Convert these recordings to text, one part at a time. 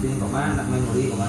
Pin của má, đặt memory của má.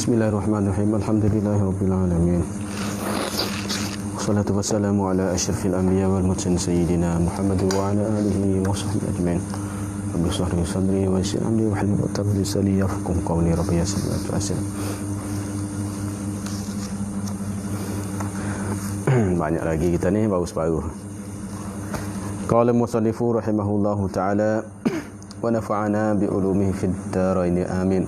Bismillahirrahmanirrahim. Alhamdulillahirabbil alamin. Wassalatu wassalamu ala asyrafil anbiya wal mursalin sayyidina Muhammad wa ala alihi wa sahbihi ajmain. Rabbi shrah li sadri wa yassir amri wa hlul 'uqdatam min lisani yafqahu qawli. Rabbi yassir wa tu'assir. Banyak lagi kita ni baru separuh. Qala musannifu rahimahullahu taala wa nafa'ana bi ulumihi fid dharain amin.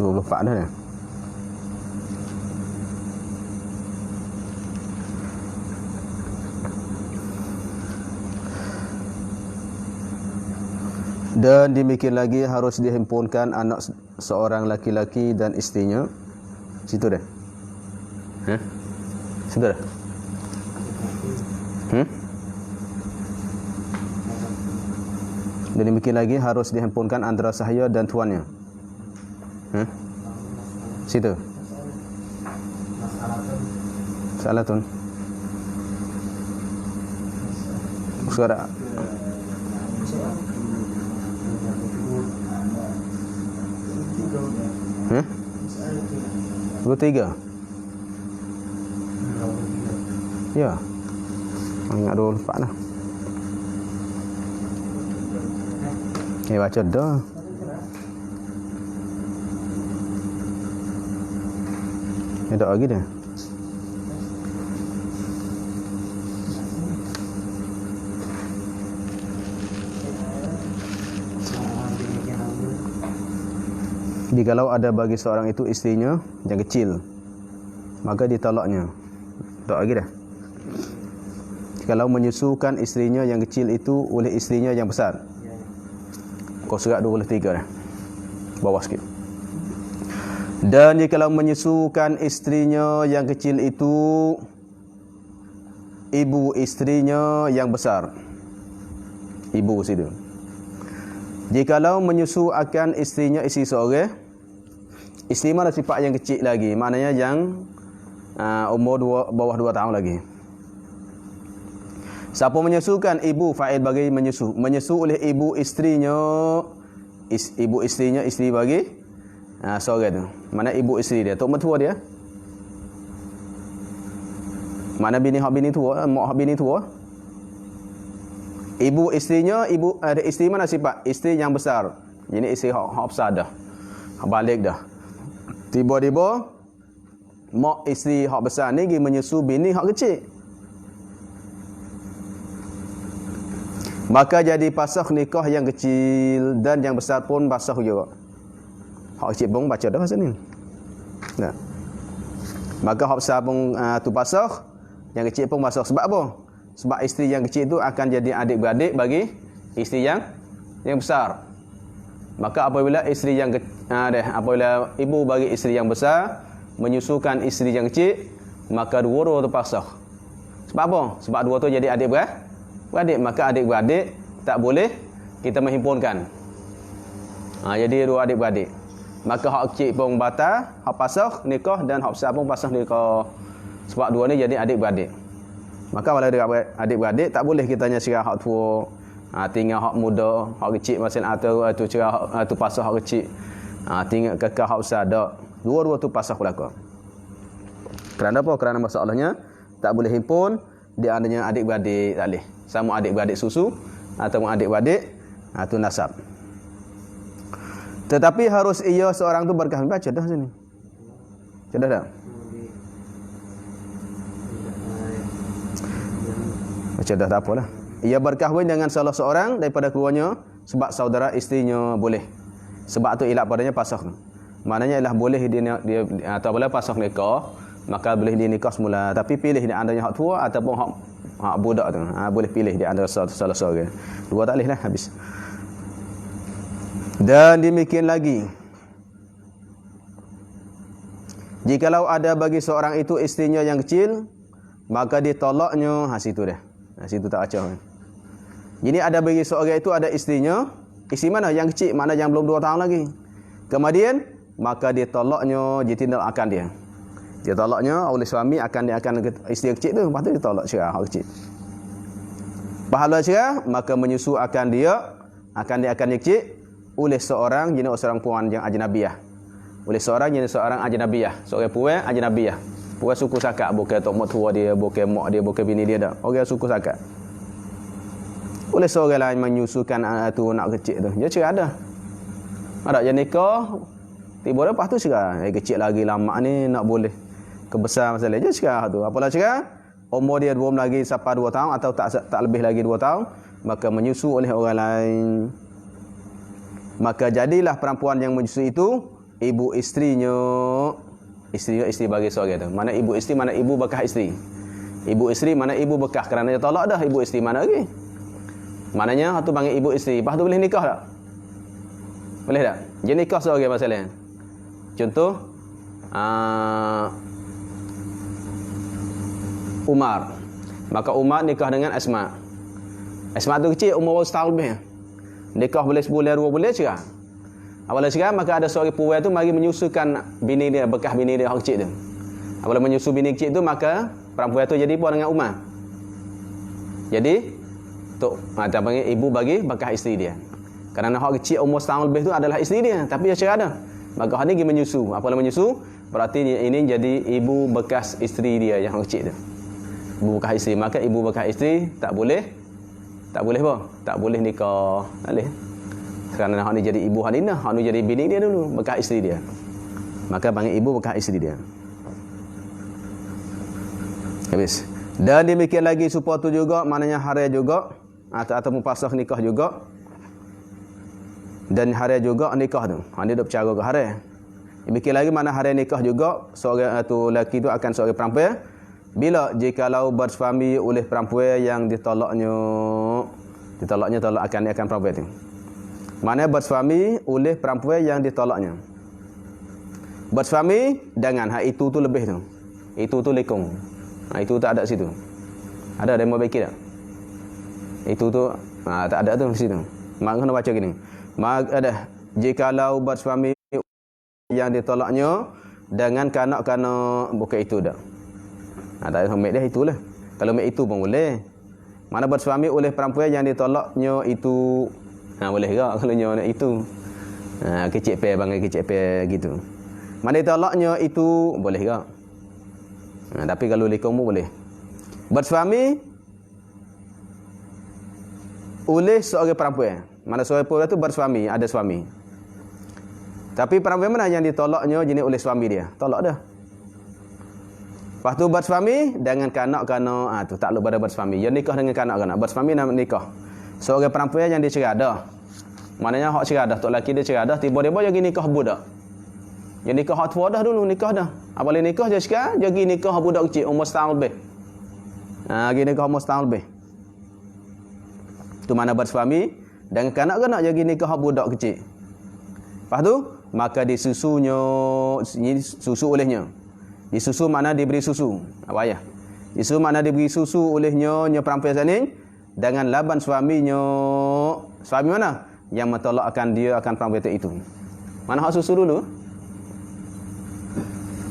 Lupa dah ni. Dan demikian lagi harus dihimpunkan anak seorang laki-laki dan istrinya. Situ dah. Situ dah. Dan demikian lagi harus dihimpunkan antara sahaya dan tuannya. Situ. Salatun. Suara. Dua tiga. Ya. Ingat dulu lupa lah. Baca dah. Ada lagi dah. Jikalau ada bagi seorang itu istrinya yang kecil, maka ditolaknya. Tak lagi dah. Jikalau menyusukan istrinya yang kecil itu oleh istrinya yang besar. Kau surat 23 dah. Bawah sikit. Dan jikalau menyusukan istrinya yang kecil itu ibu istrinya yang besar. Ibu situ. Jikalau menyusu akan istrinya isteri seorang, isteri mana sifat yang kecil lagi, maknanya yang umur bawah 2 tahun lagi. Siapa menyusukan ibu fa'il bagi menyusu. Menyusu oleh ibu istrinya, ibu istrinya isteri bagi seorang tu. Mana ibu isteri dia, tok mertua dia. Mana bini hak bini tua, mak hak bini tua. Ibu isterinya, ada isteri mana sifat? Isteri yang besar. Ini isteri hak besar dah. Hak balik dah. Tiba-tiba mak isteri hak besar ni pergi menyusu bini hak kecil. Maka jadi pasah nikah yang kecil dan yang besar pun pasah juga. Hak kecil pun baca dah pasal ni. Nah. Maka hak besar pun tu pasah, yang kecil pun pasah. Sebab apa? Sebab isteri yang kecil itu akan jadi adik-beradik bagi isteri yang besar. Maka apabila isteri yang apabila ibu bagi isteri yang besar menyusukan isteri yang kecil, maka dua-dua tu pasah. Sebab apa? Sebab dua tu jadi adik-beradik. Maka adik-beradik tak boleh kita menghimpunkan. Jadi dua adik-beradik. Maka hak kecil pun batal, hak pasah nikah, dan hak besar pun pasah nikah. Sebab dua ni jadi adik-beradik. Maka kalau adik-beradik tak boleh kita hanya cerah hak tua, tinggal hak muda, hak kecil macam tu cerah tu pasah hak kecil. Tinggal kekal hak besar dak. Dua-dua tu pasah belaka. Kerana apa? Kerana masalahnya tak boleh himpun dia adanya adik-beradik, tak boleh. Sama adik-beradik susu atau adik-beradik tu nasab. Tetapi harus ia seorang tu berkahwin. Baca dah sini. Sudah dah. Baca dah tak apalah. ia berkahwin dengan salah seorang daripada keluarnya sebab saudara isterinya boleh. Sebab tu ilat padanya pasakh. Maknanya ialah boleh dia atau boleh pasakh nikah, maka boleh dia nikah semula, tapi pilih di antaranya hak tua ataupun hak budak tu. Boleh pilih di antara salah seorang. Dua tak boleh lah, habis. Dan demikian lagi, jikalau ada bagi seorang itu isterinya yang kecil, maka ditolaknya, situ dah. Situ tak acah. Jadi ada bagi seorang itu ada isterinya, isteri mana yang kecil, mana yang belum 2 tahun lagi. Kemudian maka ditolaknya, ditindakkan dia. Dia tolaknya oleh suami akan isteri kecil tu, lepas tu ditolak cerai hak kecil. Pahala cerai maka menyusu akan dia yang kecil oleh seorang jenis seorang puan yang ajnabiyah. Oleh seorang jenis seorang ajnabiyah, seorang puan ajnabiyah. Puan suku sakat, bukan tok mak tua dia, bukan mak dia, bukan bini dia dak. Orang suku sakat. Oleh seorang lain menyusukan tu nak kecil tu. Dia cerai ada. Ada yang nikah, tiba lepas tu cerai. Kecil lagi lama ni nak boleh. Kebesar masalah je cerai tu. Apalah cerai? Umur dia belum lagi sampai 2 tahun atau tak lebih lagi 2 tahun, maka menyusu oleh orang lain. Maka jadilah perempuan yang menyusu itu ibu isterinya. Isteri bagi seorang tu. Mana ibu isteri, mana ibu bekas isteri. Ibu isteri mana ibu bekas, kerana dia tolak dah, ibu isteri mana lagi? Maknanya tu panggil ibu isteri. Lepas tu boleh nikah tak? Boleh tak? Dia nikah seorang masalah. Contoh Umar. Maka Umar nikah dengan Asma. Asma tu kecil, umur setahun lebih. Nikah boleh sebulan 2 bulan cerai. Apabila cerai maka ada seorang perempuan tu mari menyusukan bini dia, bekas bini dia hak kecil tu. Apabila menyusu bini kecil tu maka perempuan tu jadi puan dengan Umar. Jadi dia panggil ibu bagi bekas isteri dia. Kerana hak kecil umur setahun lebih tu adalah isteri dia, tapi dia cerai dah. Maka hak ni pergi menyusu. Apabila menyusu, berarti ini jadi ibu bekas isteri dia yang kecil tu. Ibu bekas isteri, maka ibu bekas isteri tak boleh apa? Tak boleh nikah. Tak boleh. Kerana hak ni jadi ibu hak ni dah, hak ni jadi bini dia dulu, bekas isteri dia. Maka panggil ibu bekas isteri dia. Habis. Dan demikian lagi supaya tu juga, maknanya hari juga atau mupasah nikah juga. Dan hari juga nikah tu. Dia dah bercara ke hari. Demikian lagi mana hari nikah juga, seorang tu lelaki tu akan seorang perempuan. Bila jikalau bersuami oleh perempuan yang ditolaknya tolak akan perempuan tu. Mana bersuami oleh perempuan yang ditolaknya. Bersuami dengan hak itu tu lebih tu. Itu tu lekong. Itu tak ada situ. Ada demo baiki tak? Itu tu tak ada tu di situ. Mak kena baca gini. Mak ada jikalau bersuami yang ditolaknya dengan kanak-kanak bukan itu dak. Tak ada mek dia itulah. Kalau mek itu pun boleh. Mana bersuami oleh perempuan yang ditolaknya itu boleh ke kalau nyo itu. Kecil pe bangai kecil pe gitu. Mana ditolaknya itu boleh ke? Tapi kalau lekong pun boleh. Bersuami oleh seorang perempuan. Mana seorang perempuan tu bersuami, ada suami. Tapi perempuan mana yang ditolaknya jenis oleh suami dia? Tolak dah. Lepas tu bersuami dengan kanak-kanak, tu tak lupa pada bersuami. Yang nikah dengan kanak-kanak, bersuami nak nikah. Seorang perempuan yang dia cerai dah. Maknanya hak cerai dah, tok lelaki dia cerai dah, tiba-tiba dia pergi nikah budak. Dia nikah hak tua dah dulu, nikah dah. Apabila nikah dia sekarang, dia pergi nikah budak kecil umur setahun lebih. Pergi nikah umur setahun lebih. Tu mana bersuami dengan kanak-kanak dia pergi nikah budak kecil. Lepas tu maka disusunya, susu olehnya. Disusu mana diberi susu. Apa ya? Disusu mana diberi susu olehnya perempuan sana dengan laban suaminya. Suami mana? Yang mentolakkan dia akan perempuan itu. Mana hak susu dulu?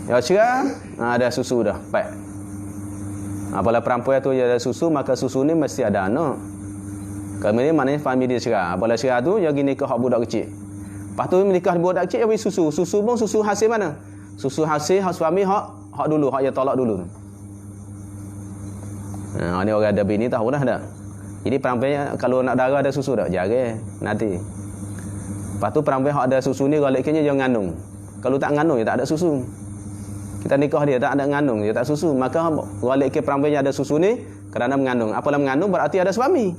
Ya cerai, ada susu dah. Baik. Apabila perempuan tu ada susu, maka susu ni mesti ada anak. Kalau ni maknanya family dia cerai. Apabila cerai tu dia pergi nikah hak budak kecil. Lepas tu menikah budak kecil dia beri susu. Susu pun susu hasil mana? Susu hasil hak suami hak dulu, hak dia tolak dulu. Ni orang ada bini tahu dah tak? Jadi perempuan kalau nak darah ada susu tak? Jaga nanti. Lepas tu perempuan hak ada susu ni galaknya dia ngandung. Kalau tak ngandung dia tak ada susu. Kita nikah dia tak ada mengandung, dia tak susu, maka balik ke perempuan yang ada susu ni kerana mengandung. Apabila mengandung berarti ada suami.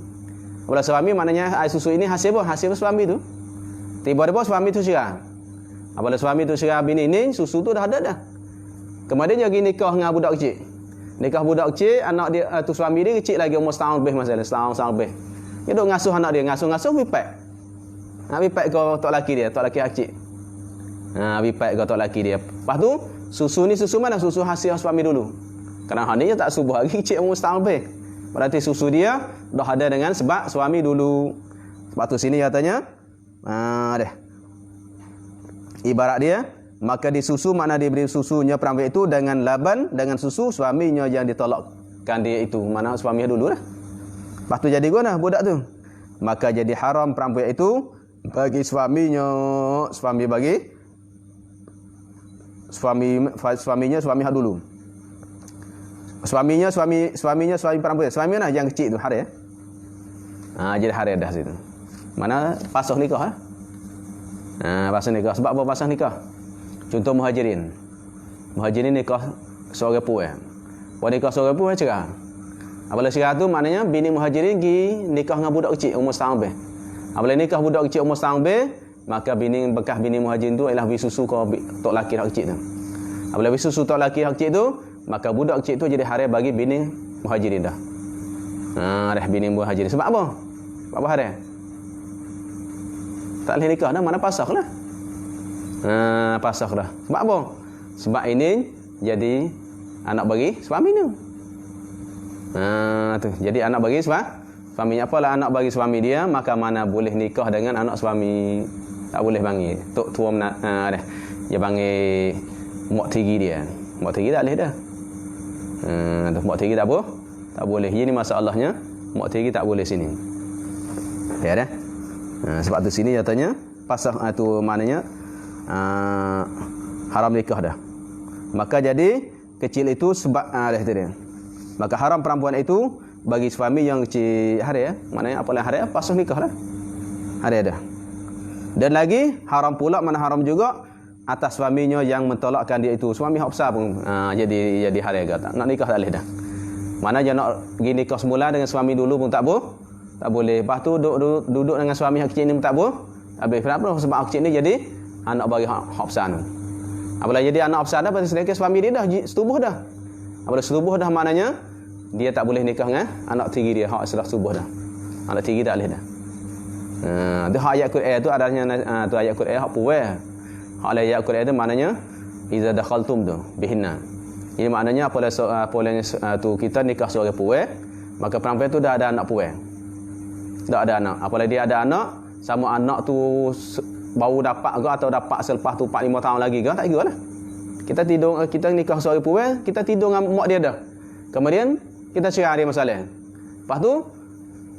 Apabila suami maknanya air susu ini hasil apa? Hasil suami tu. Tiba-tiba suami tu cerah. Apabila suami tu cerah bini ni, susu tu dah ada dah. Kemudian dia pergi nikah dengan budak kecil. Nikah budak kecil, anak dia tu suami dia kecil lagi umur setahun lebih masalah, setahun lebih. Dia duk ngasuh anak dia, ngasuh pipak. Pipak kau tok laki dia, tok laki kecil. Pipak kau tok laki dia. Lepas tu susu ni susu mana? Susu hasil suami dulu. Kerana hak ni dia tak subuh lagi kecil umur setahun lebih. Berarti susu dia dah ada dengan sebab suami dulu. Sebab tu sini katanya deh. Ibarat dia, maka disusu makna diberi susunya perempuan itu dengan laban, dengan susu suaminya yang ditolakkan dia itu. Mana suaminya dulu dah. Lepas tu jadi guna budak tu. Maka jadi haram perempuan itu bagi suaminya, suaminya suami hak dulu. Suami perempuan. Suami mana yang kecil tu hari ya. Jadi hari dah situ. Mana pasah nikah pasah nikah. Sebab apa pasah nikah? Contoh muhajirin. Muhajirin nikah seorang puan. Buat nikah seorang puan cerah. Apabila cerah tu maknanya bini muhajirin pergi nikah dengan budak kecil umur setahun lebih. Apabila nikah budak kecil umur setahun lebih, maka bekas bini muhajirin tu ialah beri susu ke tok laki hak kecil tu. Apabila beri susu tok laki hak kecil tu, maka budak kecil tu jadi haram bagi bini muhajirin dah. Dah bini muhajirin. Sebab apa? Sebab apa haram? Tak boleh nikah dah, mana pasah lah. Pasah dah. Sebab apa? Sebab ini jadi anak bagi suami tu. Tu. Jadi anak bagi suaminya. Apalah anak bagi suami dia, maka mana boleh nikah dengan anak suami. Tak boleh panggil. Tok tua dah. Dia panggil mak tiri dia. Mak tiri tak boleh dah. Mak tiri tak apa? Tak boleh. Ini masalahnya. Mak tiri tak boleh sini. Ya dah. Sebab tu sini katanya pasah tu maknanya haram nikah dah. Maka jadi kecil itu sebab dah tu dia. Maka haram perempuan itu bagi suami yang kecil hari ya. Maknanya apalah hari pasah nikah lah. Hari dah. Dan lagi haram pula mana haram juga atas suaminya yang mentolakkan dia itu. Suami hak besar pun jadi hari kata. Nak nikah tak boleh dah. Mana dia nak pergi nikah semula dengan suami dulu pun tak boleh. Lepas tu duduk dengan suami hak kecil ni pun tak boleh. Habis kenapa? Sebab hak kecil ni jadi anak bagi hak besar tu. Apabila jadi anak besar dah, pasal suami dia dah setubuh dah. Apabila setubuh dah maknanya dia tak boleh nikah dengan anak tiri dia hak sudah setubuh dah. Anak tiri tak boleh dah. Tu ayat Quran tu adanya tu ayat Quran hak puai. Hak ayat Quran tu maknanya iza dakhaltum tu bihinna. Ini maknanya apabila tu kita nikah seorang puai, maka perempuan tu dah ada anak puai. Dah ada anak. Apabila dia ada anak, sama anak tu baru dapat ke atau dapat selepas tu 4-5 tahun lagi ke, tak kira lah. Kita nikah seorang puai, kita tidur dengan mak dia dah. Kemudian kita cerai dia masalah. Lepas tu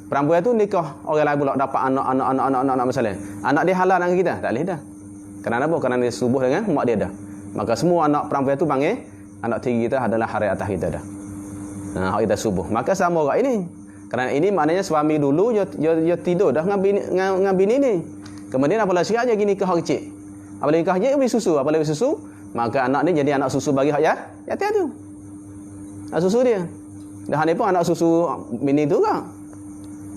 perempuan tu nikah orang lain pula dapat anak masalah. Anak dia halal dengan kita, tak boleh dah. Kerana apa? Kerana dia subuh dengan mak dia dah. Maka semua anak perempuan tu panggil anak tiri kita adalah hari atas kita dah. Hak kita subuh. Maka sama orang ini. Kerana ini maknanya suami dulu dia tidur dah dengan bini ni. Kemudian apabila cerai dia pergi nikah kecil. Apabila nikah kecil beri susu, apabila beri susu, maka anak ni jadi anak susu bagi hak yatim tu. Anak susu dia. Dah ni pun anak susu bini tu kan.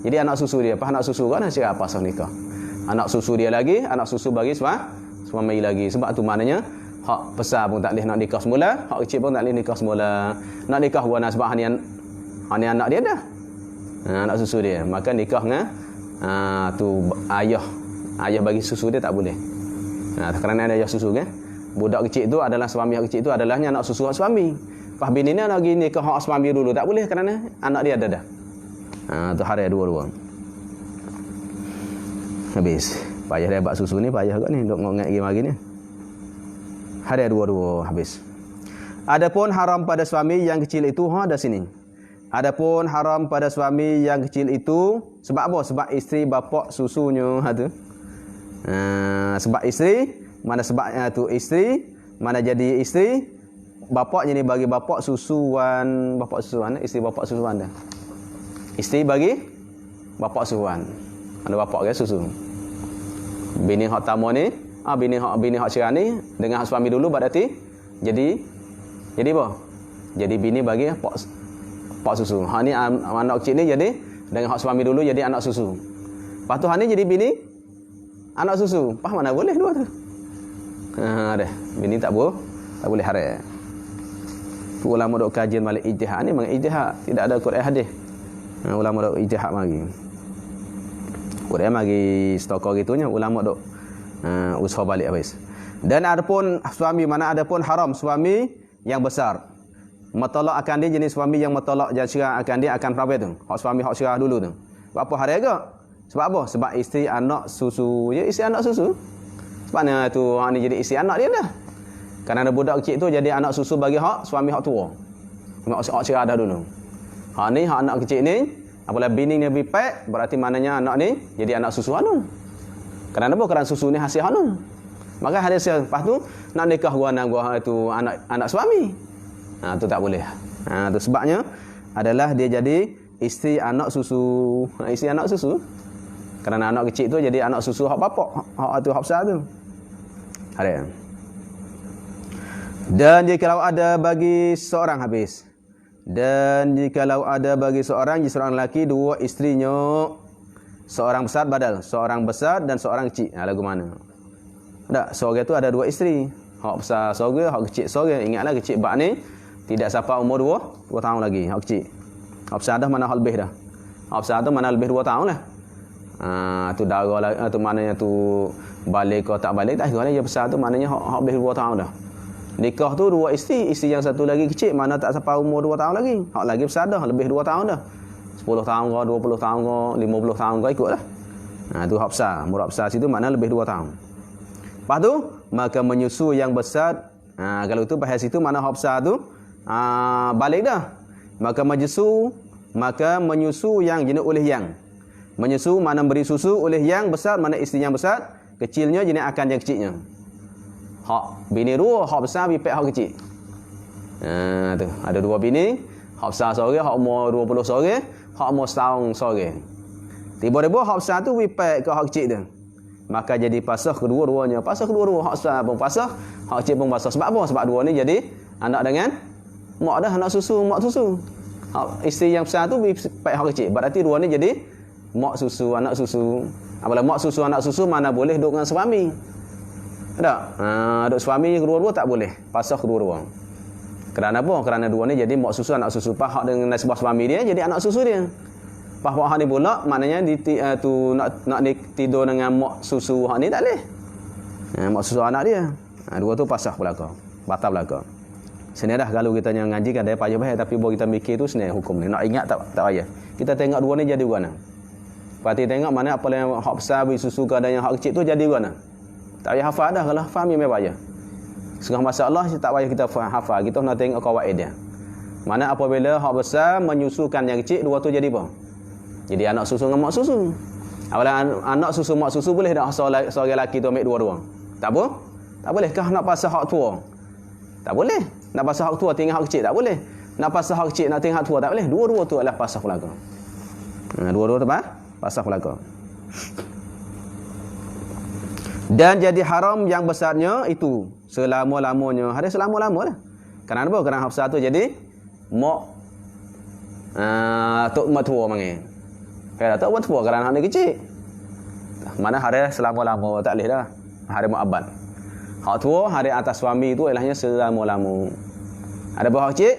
Jadi anak susu dia, anak susu kan cerai pasal nikah. Anak susu dia lagi, anak susu bagi suami lagi. Sebab tu maknanya hak besar pun tak boleh nak nikah semula, hak kecil pun tak boleh nikah semula. Nak nikah guna sebab ni anak dia dah. Anak susu dia. Maka nikah dengan tu ayah bagi susu dia tak boleh. Kerana ada ayah susu kan. Budak kecil tu adalah suami hak kecil tu adalah anak susu hak suami. Pas bini ni lagi nikah hak suami dulu tak boleh kerana anak dia ada dah. Tu hari dua-dua. Habis. Payah dia bak susu ni payah kat ni duk ngok-ngok gini ni. Hari dua-dua habis. Adapun haram pada suami yang kecil itu ada sini. Adapun haram pada suami yang kecil itu sebab apa? Sebab isteri bapak susunya tu. Sebab isteri mana sebabnya tu isteri mana jadi isteri bapaknya ni bagi bapak susuan isteri bapak susuan dah. Isteri bagi bapak susuan. Ada bapak ke susu. Bini hak tamu ni, bini hak cerai ni dengan hak suami dulu berarti jadi Jadi apa? Jadi bini bagi pak susu. Hak ni anak kecil ni jadi dengan hak suami dulu jadi anak susu. Lepas tu hak ni jadi bini anak susu. Faham mana boleh dua tu. Dah. Bini tak boleh haram. Ulama dok kajian balik ijtihad ni memang ijtihad, tidak ada Quran hadis. Ulama dok ijtihad mari. Quran mari stokor gitunya ulama dok usaha balik habis. Dan adapun suami mana adapun haram suami yang besar. Matolak akan dia jenis suami yang matolak dan syirah akan dia akan perabot tu. Hak suami hak syirah dulu tu. Sebab apa hari agak? Sebab apa? Sebab isteri anak susu. Ya isteri anak susu. Sebab mana tu hak ni jadi isteri anak dia dah. Kerana ada budak kecil tu jadi anak susu bagi hak suami hak tua. Hak syirah dah dulu. Hak ni hak anak kecil ni apabila bini ni bipek berarti maknanya anak ni jadi anak susu anu. Kerana apa? Kerana susu ni hasil anu. Maka hasil lepas tu nak nikah gua itu anak suami. Tu tak boleh. Tu sebabnya adalah dia jadi isteri anak susu. Isteri anak susu. Kerana anak kecil tu jadi anak susu hak bapak. Hak tu hak besar tu. Ada. Dan jikalau ada bagi seorang habis. Dan jikalau ada bagi seorang lelaki dua isterinya. Seorang besar badal, seorang besar dan seorang kecil. Lagu mana? Tak, seorang tu ada dua isteri. Hak besar seorang, hak kecil seorang. Ingatlah kecil bak ni tidak sampai umur 2 tahun lagi. Hak kecil. Hak besar dah mana hak lebih dah. Hak besar tu mana lebih 2 tahun lah. Tu darah lah, tu maknanya tu balik ke tak balik tak kira lah. Yang besar tu maknanya hak lebih 2 tahun dah. Nikah tu dua isteri, isteri yang satu lagi kecil mana tak sampai umur 2 tahun lagi. Hak lagi besar dah, lebih 2 tahun dah. 10 tahun ke, 20 tahun ke, 50 tahun ke ikutlah. Tu hak besar. Umur besar situ makna lebih 2 tahun. Lepas tu maka menyusu yang besar. Kalau itu bahas itu mana hak besar tu balik dah. Maka menyusu yang jenis oleh yang. Menyusu mana beri susu oleh yang besar, mana isteri yang besar, kecilnya jenis akan yang kecilnya. Hak bini dua, hak besar pipek hak kecil. Tu ada dua bini, hak besar seorang, hak umur 20 seorang, hak umur setahun seorang. Tiba-tiba hak besar tu pipek ke hak kecil tu. Maka jadi pasah kedua-duanya. Pasah kedua-dua, hak besar pun pasah, hak kecil pun pasah. Sebab apa? Sebab dua ni jadi anak dengan mak dah, anak susu, mak susu. Isteri yang besar tu pipek hak kecil. Berarti dua ni jadi mak susu, anak susu. Apabila mak susu, anak susu mana boleh duduk dengan suami. Tak? Duduk suami kedua-dua tak boleh. Pasah kedua-dua. Kerana apa? Kerana dua ni jadi mak susu, anak susu. Pas hak dengan nasibah suami dia jadi anak susu dia. Pas hak ni pula maknanya tu nak tidur dengan mak susu hak ni tak boleh. Mak susu anak dia. Dua tu pasah belaka. Batal belaka. Sebenarnya dah kalau kita yang ngaji kan dia payah bahaya, tapi buat kita mikir tu sebenarnya hukum ni. Nak ingat tak payah. Kita tengok dua ni jadi mana. Berarti tengok mana apa yang hak besar beri susu ke ada yang hak kecil tu jadi mana. Tak payah hafal dah, kalau faham memang payah. Setengah masalah tak payah kita hafal, kita nak tengok kawaid dia. Mana apabila hak besar menyusukan yang kecil, dua tu jadi apa? Jadi anak susu dengan mak susu. Apabila anak susu mak susu boleh tak seorang lelaki tu ambil dua-dua? Tak apa? Tak boleh. Kah nak pasal hak tua? Tak boleh. Nak pasal hak tua tinggal hak kecil tak boleh. Nak pasal hak kecil nak tinggal hak tua tak boleh. Dua-dua tu adalah pasal belaka. Dua-dua tu pasal belaka. Dan jadi haram yang besarnya itu selama-lamanya. Ada selama-lama lah. Kerana apa? Kerana hak besar tu jadi mak tok mertua panggil. Kalau tok mertua kerana hak ni kecil. Mana hari selama-lama tak boleh dah. Hari mu'abbad. Hak tua hari atas suami itu ilahnya selama-lama. Ada apa hak kecil?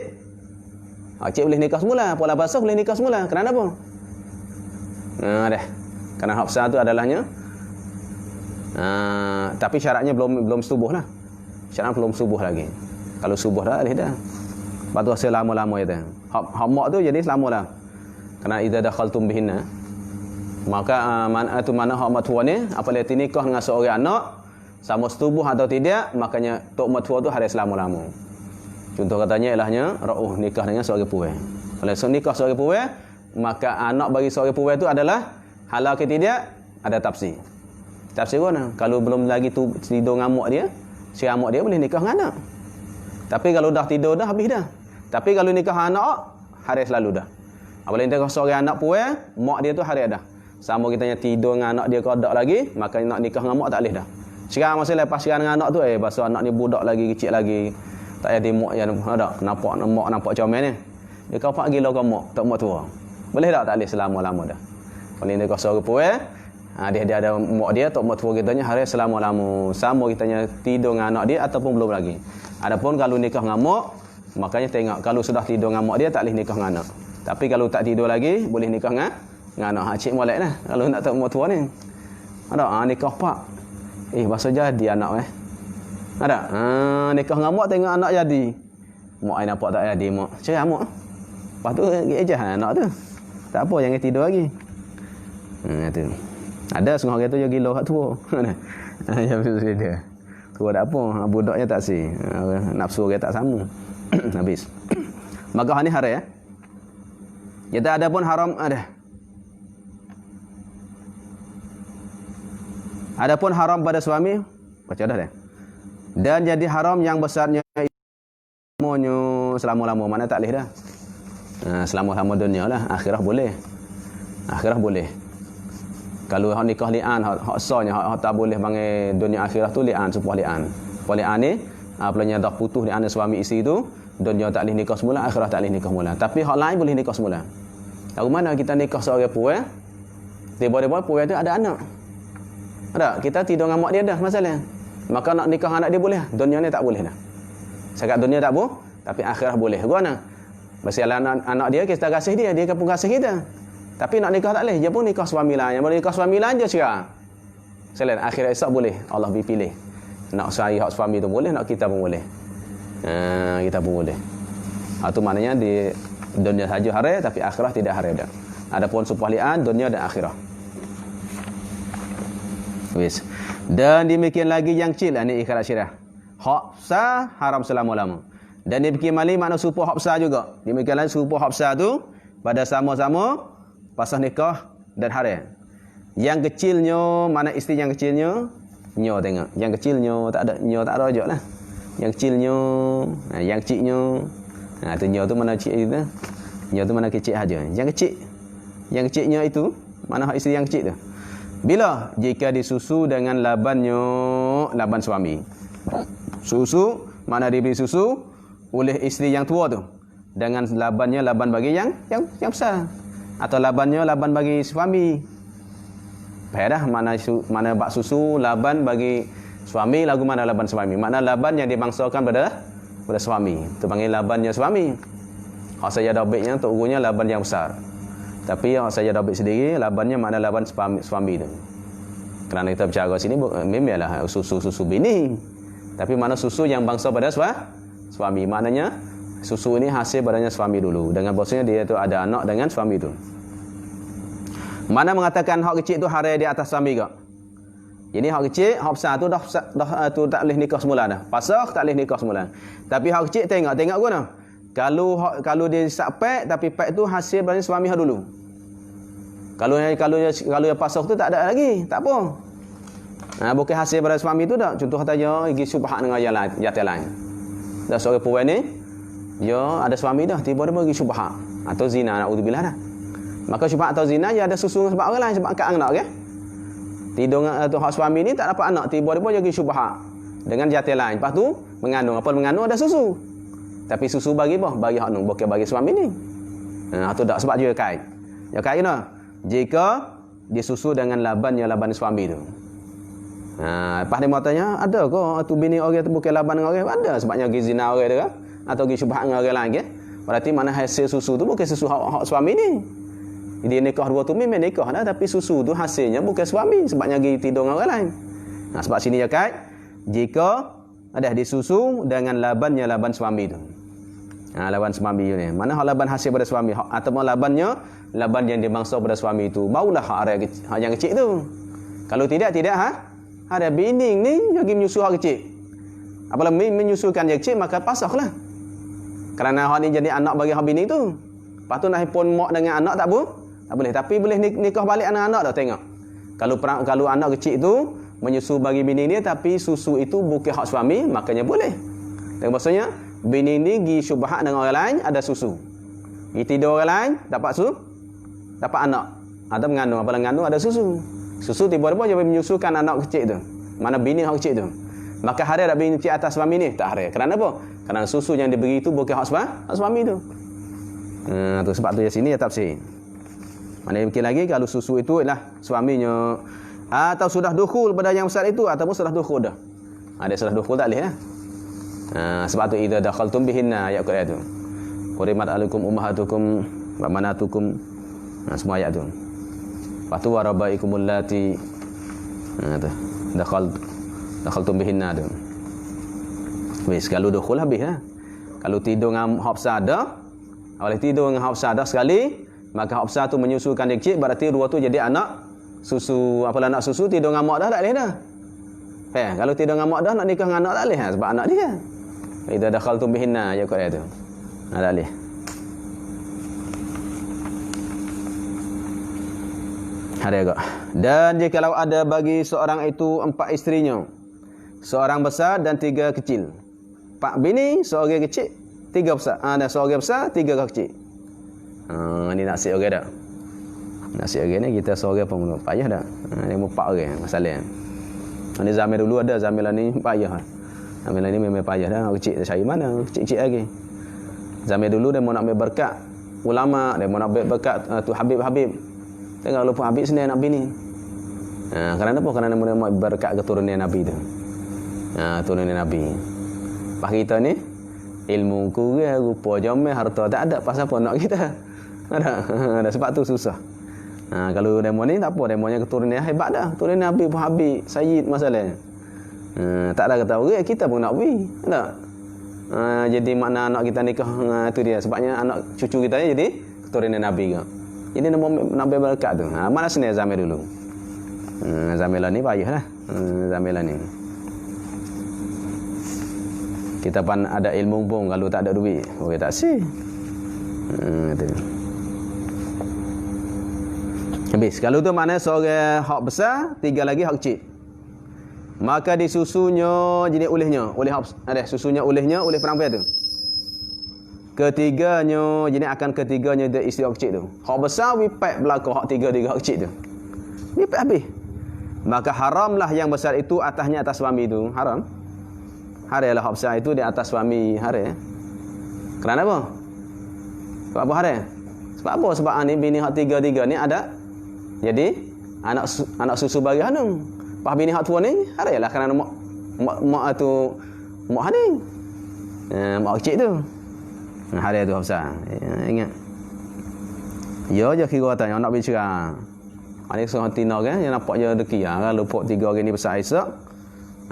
Hak kecil boleh nikah semula, pola basah boleh nikah semula. Kerana apa? Dah. Kerana hak besar tu adalahnya tapi syaratnya belum subuh lah. Syarat belum subuh lagi. Kalau subuh dah boleh dah. Lepas tu selama-lama itu. Hak mak tu jadi selama lah. Kerana idza dakhaltum bihinna maka mana hak mak tua ni apabila nikah dengan seorang anak sama setubuh atau tidak, makanya tok mak tua tu hari selama-lama. Contoh katanya ilahnya ra'uh nikah dengan seorang puai. Kalau nikah seorang puai, maka anak bagi seorang puai itu adalah halal ke tidak ada tafsir. Tafsir mana? Kalau belum lagi tu tidur dengan mak dia, si mak dia boleh nikah dengan anak. Tapi kalau dah tidur dah habis dah. Tapi kalau nikah anak hari selalu dah. Apabila nikah seorang anak puai, mak dia tu hari dah. Sama kita yang tidur dengan anak dia kodak lagi, maka nak nikah dengan mak tak boleh dah. Sekarang masa lepas sekarang dengan anak tu bahasa anak ni budak lagi, kecil lagi. Tak jadi mak yang ada nampak mak nampak comel ni. Dia kau pak gila kau mak, tak mak tua. Boleh tak boleh selama-lama dah. Kalau dia kau suruh puai, dia ada mak dia tok mak tua kitanya hari selama-lama. Sama kitanya tidur dengan anak dia ataupun belum lagi. Adapun kalau nikah dengan mak, makanya tengok kalau sudah tidur dengan mak dia tak boleh nikah dengan anak. Tapi kalau tak tidur lagi boleh nikah dengan anak. Hak cik molek lah. Kalau nak tok mak tua ni. Ada nikah pak. Bahasa jadi anak Ada. Nikah dengan mak tengok anak jadi. Mak ai nampak tak jadi mak. Cerai mak. Lepas tu ejah anak tu. Tak apa jangan tidur lagi. Tu. Ada setengah orang tu dia gila hak tua. Ya betul dia. Tua tak apa, budaknya tak si. Nafsu dia tak sama. Habis. Maka ni haram Kita ada pun haram ada. Adapun haram pada suami, baca dah dah. Dan jadi haram yang besarnya selama-lama mana tak boleh dah. Selama-lama dunia lah, akhirah boleh. Akhirah boleh. Kalau hak nikah li'an, hak sahnya hak tak boleh panggil dunia akhirah tu li'an, sepuh li'an. Li'an ni apabila dah putus li'an suami isteri tu, dunia tak boleh nikah semula, akhirah tak boleh nikah semula. Tapi hak lain boleh nikah semula. Tahu mana kita nikah seorang puai, tiba-tiba puai tu ada anak. Ada, kita tidur dengan mak dia dah masalah. Maka nak nikah anak dia boleh. Dunia ni tak boleh dah. Sekat dunia tak boleh, tapi akhirah boleh. Gimana? Masalah anak dia kita kasih dia pun kasih kita. Tapi nak nikah tak boleh. Dia pun nikah suami lain. Yang boleh nikah suami lain je cerai. Selain akhirah esok boleh. Allah pilih. Nak saya hak suami tu boleh, nak kita pun boleh. Kita pun boleh. Itu maknanya di dunia saja haram, tapi akhirah tidak haram dah. Adapun supah li'an, dunia dan akhirah. Wis. Dan demikian lagi yang kecil ni ikhlas syirah. Hak besar haram selama-lama. Dan demikian mali makna supah hak besar juga. Demikian lagi supah hak besar tu pada sama-sama pasal nikah dan haram. Yang kecilnya mana isteri yang kecilnya? Nyo tengok. Yang kecilnya tak ada nyo tak ada ajaklah. Yang kecilnya, yang kecilnya. Tu nyo tu mana kecil itu? Nyo tu mana kecil aja. Yang kecil. Yang kecilnya itu mana hak isteri yang kecil tu? Bila? Jika disusu dengan laban suami. Susu, mana diberi susu oleh isteri yang tua tu. Dengan laban bagi yang besar. Atau laban bagi suami. Faham dah? Mana bak susu, laban bagi suami, lagu mana laban suami. Mana laban yang dibangsakan pada suami. Itu panggil labannya suami. Kalau saya dobeknya, untuk urunya laban yang besar. Tapi yang saya dobek sendiri, labannya makna laban suami tu. Kerana kita bercara sini, memanglah susu bini. Tapi mana susu yang bangsa pada suami. Maknanya, susu ini hasil badannya suami dulu. Dengan bahasanya dia tu ada anak dengan suami tu. Mana mengatakan hak kecil tu haram di atas suami ke? Jadi hak kecil, hak besar tu dah tu tak boleh nikah semula dah. Pasal tak boleh nikah semula. Tapi hak kecil tengok guna. Kalau dia sapek tapi pek tu hasil badan suami hak dulu. Kalau yang pasal tu tak ada lagi, tak apa. Bukan hasil badan suami tu dah. Contoh kata dia pergi subhat dengan yang lain. Dah seorang perempuan ni dia ada suami dah, tiba-tiba pergi subhat atau zina, naudzubillah dah. Maka subhat atau zina dia ada susu sebab orang lain, sebab angkat anak ke. Tidur dengan hak suami ni tak dapat anak, tiba-tiba dia pergi subhat dengan jati lain. Lepas tu mengandung, apa mengandung ada susu. Tapi susu bagi apa? Bagi hak bukan bagi suami ni. Tu tak sebab dia kait. Dia kait dah. Jika disusu dengan laban suami tu. Lepas dia tanya, ada ke tu bini orang tu bukan laban dengan orang? Ada, sebabnya pergi zina orang tu kan? Atau pergi syubhat dengan orang lain ke? Berarti mana hasil susu tu bukan susu hak suami ni. Dia nikah dua tu memang nikah dah, tapi susu tu hasilnya bukan suami, sebabnya pergi tidur dengan orang lain. Sebab sini dia kait, jika ada disusu dengan laban suami tu. Laban suami ni. Mana hak laban hasil pada suami atau laban yang dimangsa pada suami tu. Barulah hak yang kecil tu. Kalau tidak ada bini ni lagi menyusu hak kecil. Apabila menyusukan yang kecil maka pasahlah. Kerana hak ni jadi anak bagi hak bini tu. Lepas tu nak pun mak dengan anak tak boleh. Tapi boleh nikah balik anak-anak dah tengok. Kalau anak kecil tu menyusu bagi bini dia tapi susu itu bukan hak suami, makanya boleh. Dan maksudnya bini ni pergi syubhat dengan orang lain ada susu. Pergi tidur orang lain dapat anak. Atau mengandung, apabila mengandung ada susu. Susu tiba-tiba dia menyusukan anak kecil tu. Mana bini hak kecil tu. Maka haram tak bini kecil atas suami ni? Tak haram. Kerana apa? Kerana susu yang diberi itu bukan hak suami tu. Tu sebab tu di sini ya tafsir. Mana mungkin lagi kalau susu itu ialah suaminya atau sudah dukhul pada yang besar itu ataupun sudah dukhul dah. Ada sudah dukhul tak boleh lah. Sebab tu idza dakhaltum bihinna ayat Quran tu. Qurimat alaikum ummahatukum wa manatukum. Semua ayat tu. Patu warabaikumul lati. Tu. Dakhaltum bihinna tu. Habis kalau dukhul habis lah. Kalau tidur dengan hafsah dah, oleh tidur dengan hafsah dah sekali, maka hafsah tu menyusukan dia kecil, berarti dua tu jadi anak susu. Apalah anak susu tidur dengan mak dah tak boleh dah. Kalau tidur dengan mak dah nak nikah dengan anak tak boleh sebab anak dia. Idza dakhaltum bihinna ya Quran tu. Tak boleh. Ada agak. Dan jikalau ada bagi seorang itu 4 isterinya, seorang besar dan 3 kecil. 4 bini, seorang kecil, 3 besar. Dan seorang besar, 3 kecil. Ni nasib orang dah. Nasib orang ni kita seorang pun payah dah. Ni 4 orang masalah. Ni zaman dulu ada, zaman lah ni payah. Zaman lah ni memang payah dah. Kecil cari mana? Kecil-kecil lagi. Zaman dulu dia mau nak ambil berkat ulama, dia mau nak ambil berkat tu Habib-Habib. Tengok lupa Habib sendiri nak bini. Kerana apa? Kerana dia mau berkat keturunan Nabi tu. Turunan Nabi. Pak kita ni ilmu kurang, rupa jomel, harta tak ada, pasal apa nak kita? Ada sebab tu susah. Kalau demo ni tak apa, demonya keturunan hebat dah. Keturunan Nabi pun Habib, Sayyid masalahnya. Tak ada kata orang, kita pun nak pergi. Tak? Jadi makna anak kita nikah tu dia. Sebabnya anak cucu kita ni jadi keturunan Nabi ke. Jadi nak berkat tu. Mana sebenarnya zaman dulu. Zaman lah ni payah lah. Zaman lah ni. Kita pun ada ilmu pun kalau tak ada duit. Orang tak sih. Habis. Kalau tu mana seorang hak besar, 3 lagi hak kecil. Maka disusunya jadi olehnya. Oleh ada susunya olehnya oleh perempuan tu. Ketiganya, jadi akan ketiganya dia isteri hak kecil tu. Hak besar wipat belaka hak 3 hak kecil tu. Wipat habis. Maka haramlah yang besar itu atasnya atas suami tu. Haram. Haramlah hak besar itu di atas suami. Haram. Kerana apa? Sebab apa haram? Sebab apa? Sebab ni bini hak 3 ni ada. Jadi anak susu bagi hanung. Pas bini hak tua ni haramlah kerana mak tu mak haning. Mak kecil tu. Haram tu hak besar. Ingat. Ya je kira tanya nak bicara. Ada seorang tina kan yang nampak je deki kalau pok 3 orang ni besar Aisyah.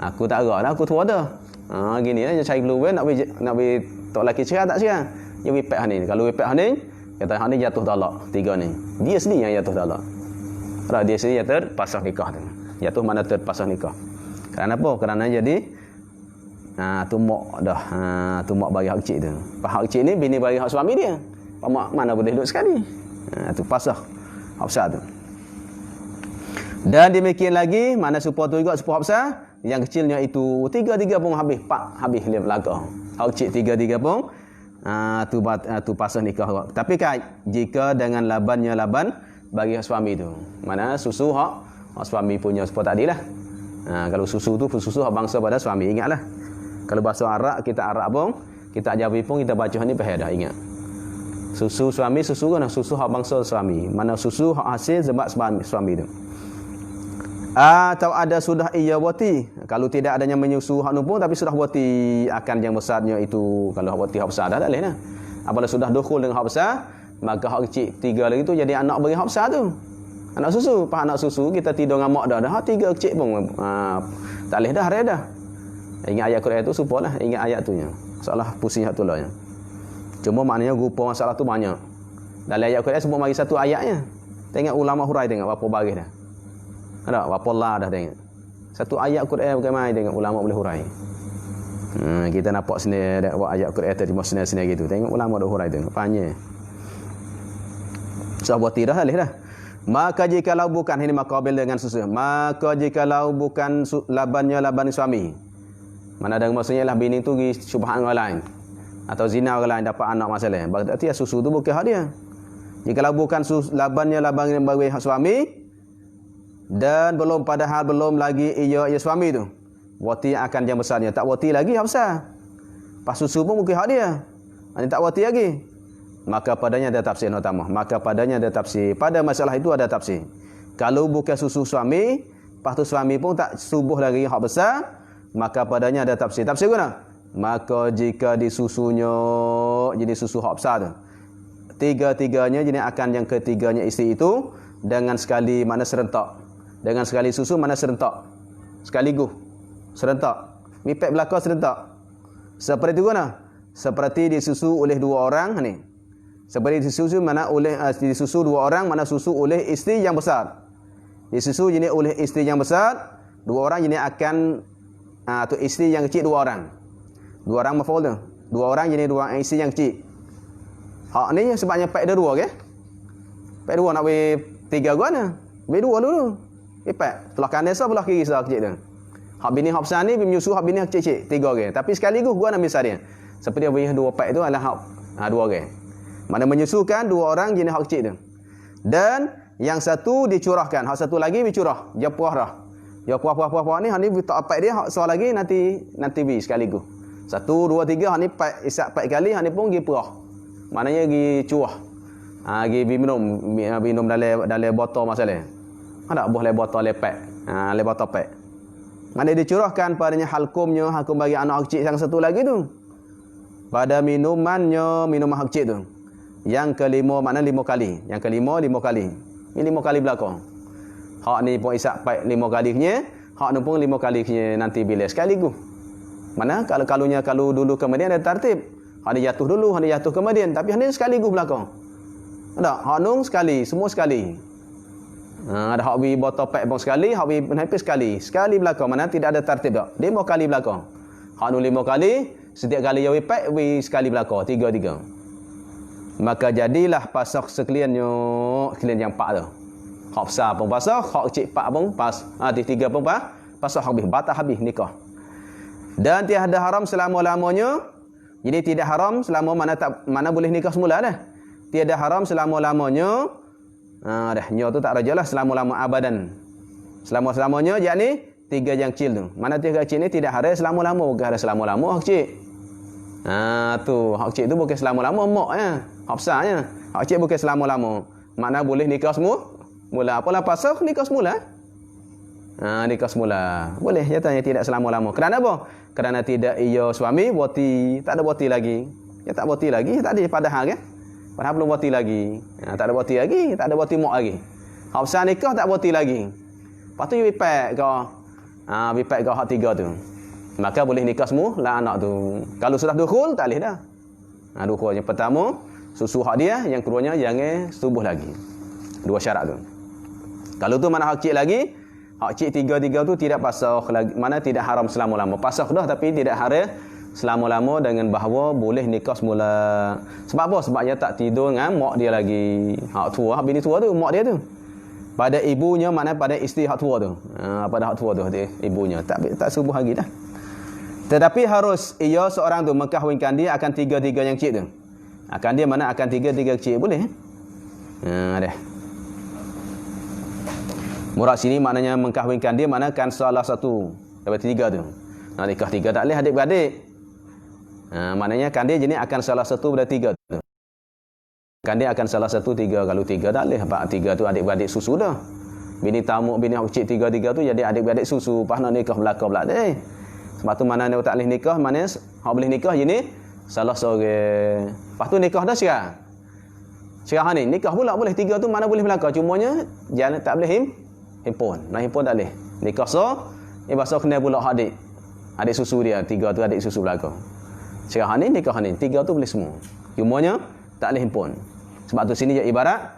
Aku tak gerak dah, aku tua dah. Gini lah dia cari keluar nak bi tok laki cerai tak cerai. Dia wipet hanin. Kalau wipet hanin, kata hanin jatuh talak 3 ni. Dia sendiri yang jatuh talak. Kalau dia sendiri yang terpasang nikah tu. Jatuh mana terpasang nikah. Kerana apa? Kerana jadi tu mak dah. Tu mak bagi hak kecil tu. Hak kecil ni bini bagi hak suami dia. Pak mak mana boleh duduk sekali. Tu pasah hak besar tu. Dan demikian lagi, mana supaya tu juga supaya besar, yang kecilnya itu 3 pun habis, 4 habis belaka. Hak kecil 3 pun tu pasah nikah. Tapi kan jika dengan labannya laban bagi suami tu. Mana susu hak suami punya supaya tak adilah. Kalau susu tu susu hak bangsa pada suami, ingatlah. Kalau bahasa Arab kita Arab pun, kita Jawi pun kita baca ni pahal dah, ingat. Susu suami susu kan susu hak bangsa suami. Mana susu hak hasil sebab suami tu. Atau ada sudah ia wati. Kalau tidak adanya menyusu hak numpung tapi sudah wati akan yang besarnya itu. Kalau hak wati hak besar dah tak boleh dah. Apabila sudah dukhul dengan hak besar, maka hak kecil 3 lagi tu jadi anak bagi hak besar tu. Anak susu, pas anak susu kita tidur dengan mak dah. Hak 3 kecil pun tak boleh dah, hari dah. Ingat ayat Quran tu supalah, ingat ayat tu nya. Masalah pusing hak tu lah nya. Cuma maknanya rupa masalah tu banyak. Dalam ayat Quran sebut mari satu ayatnya. Tengok ulama hurai tengok berapa baris dah. Ada berapa lah dah tengok. Satu ayat Quran bagaimana tengok ulama boleh hurai. Kita nampak sendiri ada ayat Quran terjemah sendiri gitu. Tengok ulama dah hurai tengok panjang. Sahabat tirah alih dah. Maka jikalau bukan ini maqabil dengan susu. Maka jikalau bukan labannya laban suami. Mana ada maksudnya lah bini tu pergi syubhat orang lain atau zina orang lain dapat anak masalah. Berarti susu tu bukan hak dia. Jikalau bukan labannya laban yang bagi hak suami dan belum padahal belum lagi ia suami tu. Wati akan yang besarnya. Tak wati lagi hak besar. Pas susu pun mungkin hak dia. Ini tak wati lagi. Maka padanya ada tafsir yang utama. Maka padanya ada tafsir. Pada masalah itu ada tafsir. Kalau bukan susu suami, lepas tu suami pun tak subuh lagi hak besar, maka padanya ada tafsir. Tafsir mana? Maka jika disusunya jadi susu hak besar tu, tiga-tiganya jadi akan yang ketiganya isteri itu dengan sekali mana serentak. Dengan sekali susu mana serentak. Sekaligus. Serentak. Mipek belakang serentak. Seperti itu kan? Seperti disusu oleh dua orang ni. Seperti disusu mana oleh disusu dua orang, mana susu oleh isteri yang besar. Disusu jenis oleh isteri yang besar, dua orang jenis akan tu isteri yang kecil dua orang. Dua orang maf'ul tu. Dua orang jenis dua isteri yang kecil. Hak ni sebabnya pek ada dua ke? Pek dua nak bagi tiga gua ni. Bagi dua dulu. Pek. Belah kanan sah, belah kiri sah kecil tu. Hak bini hak besar ni menyusu hak bini kecil-kecil, tiga orang. Tapi sekaligus gua nak misal dia. Seperti bagi dua pek tu adalah hak dua orang. Mana menyusukan dua orang jenis hak kecil tu. Dan yang satu dicurahkan, hak satu lagi dicurah. Dia puah dah. Dia puah ni, hak ni tak apek dia, hak soal lagi nanti bi sekaligus. 1 2 3 hak ni pak isak pak kali, hak ni pun gi puah. Maknanya gi curah. Gi minum dalam botol masalah. Ada boleh botol lepek. Le botol pek. Mana dicurahkan padanya halkumnya, halkum bagi anak kecil yang satu lagi tu. Pada minumannya, minuman hak kecil tu. Yang kelima mana 5 kali. Yang kelima 5 kali. Ini 5 kali belakang. Hak ni pun isak paik 5 kali nya, hak ni pun 5 kali nya nanti bila sekaligus. Mana kalau dulu kemudian ada tertib. Hak ni jatuh dulu, hak ni jatuh kemudian, tapi hak ni sekaligus belakang. Ada hak nung sekali, semua sekali. Ada hak bi botol paik pun sekali, hak bi penapis sekali. Sekali belakang, mana tidak ada tertib dak. 5 kali belakang. Hak nu 5 kali, setiap kali yang paik bi sekali belakang, 3. Maka jadilah pasok sekaliannya sekalian yang pak tu. Hak besar pun pasok, hak kecil pak pun pas. Tiga pun pasok habis, batal habis nikah. Dan tiada haram selama-lamanya. Jadi tidak haram selama mana boleh nikah semula dah. Tiada haram selama-lamanya. Dah nyo tu tak rajalah selama-lama abadan. Selama-lamanya yakni 3 yang kecil tu. Mana 3 kecil ni tidak haram selama-lama, bukan haram selama-lama hak kecil. Tu hak kecil tu bukan selama-lama mak ya. Hak besarnya. Hak kecil bukan selama-lama. Makna boleh nikah semua. Mula apalah pasal nikah semula. Nikah semula. Boleh nyatanya tidak selama-lama. Kerana apa? Kerana tidak ia suami wati, tak ada wati lagi. Ya tak wati lagi, tak ada padahal kan? Padahal belum wati lagi. Tak ada wati lagi, tak ada wati mak lagi. Hak besar nikah tak wati lagi. Lepas tu bipek kau. Bipek kau hak 3 tu. Maka boleh nikah semua lah anak tu. Kalau sudah dukhul tak boleh dah. Dukhul yang pertama susu hak dia, yang keduanya jangan setubuh lagi. 2 syarat tu. Kalau tu mana hak kecil lagi, hak kecil 3 tu tidak pasah lagi, mana tidak haram selama-lama. Pasah dah tapi tidak haram selama-lama dengan bahawa boleh nikah semula. Sebab apa? Sebabnya tak tidur dengan mak dia lagi. Hak tua, hak bini tua tu mak dia tu. Pada ibunya, mana pada isteri hak tua tu. Pada hak tua tu ibunya tak subuh lagi dah. Tetapi harus ia seorang tu mengkahwinkan dia akan 3 yang kecil tu. Akan dia mana akan 3 kecil boleh. Dah. Murad sini maknanya mengkahwinkan dia mana kan salah satu daripada 3 tu. Nikah 3 tak boleh adik-beradik. Maknanya kan dia jenis akan salah satu daripada 3 tu. Kan dia akan salah satu 3. Kalau 3 tak boleh. Sebab 3 tu adik-beradik susu dah. Bini tamu, bini kecil 3 tu jadi adik-beradik susu. Pas nak nikah belakang pula deh. Sebab tu mana dia tak boleh nikah, mana hak boleh nikah jenis salah seorang. Lepas tu nikah dah sekarang. Sekarang ni nikah pula boleh 3 tu mana boleh belakang. Cumanya jangan tak boleh himpun. Nak himpun tak boleh. Nikah bahasa kena pula adik. Adik susu dia, 3 tu adik susu belakang. Sekarang ni nikah ni 3 tu boleh semua. Cumanya tak boleh himpun. Sebab tu sini je ibarat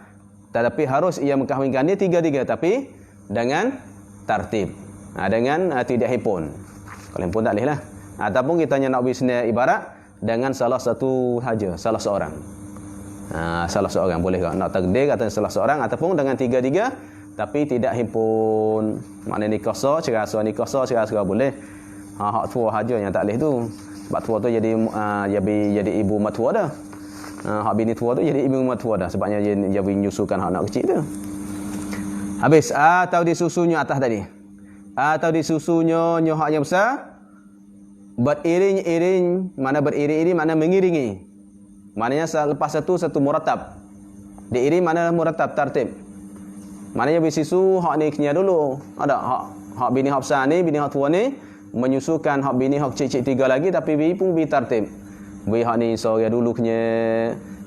tetapi harus ia mengkahwinkan dia 3 tapi dengan tertib. Dengan tidak himpun. Kalau himpun tak boleh lah. Ataupun kita nak bisnes ibarat dengan salah satu saja, salah seorang. Salah seorang boleh tak? Nak takdir kata salah seorang ataupun dengan 3 tapi tidak himpun. Maknanya nikah sah, cerai sah, nikah sah, cerai sah boleh. Hak tua saja yang tak boleh tu. Sebab tua tu jadi ibu matua dah. Hak bini tua tu jadi ibu matua dah. Sebabnya dia menyusukan hak anak kecil tu. Habis. Atau disusunya atas tadi. Atau disusunya hak yang besar. beriring-iring, mana beriring-iring mana mengiringi. Maknanya lepas satu muratab. Diiring mana muratab tartib. Maknanya bisisu hak ni kenya dulu. Ada hak bini hak besar ni, bini hak tua ni menyusukan hak bini hak cik-cik tiga lagi, tapi bi pun bi tartib. Bi hak ni sore dulu kenya,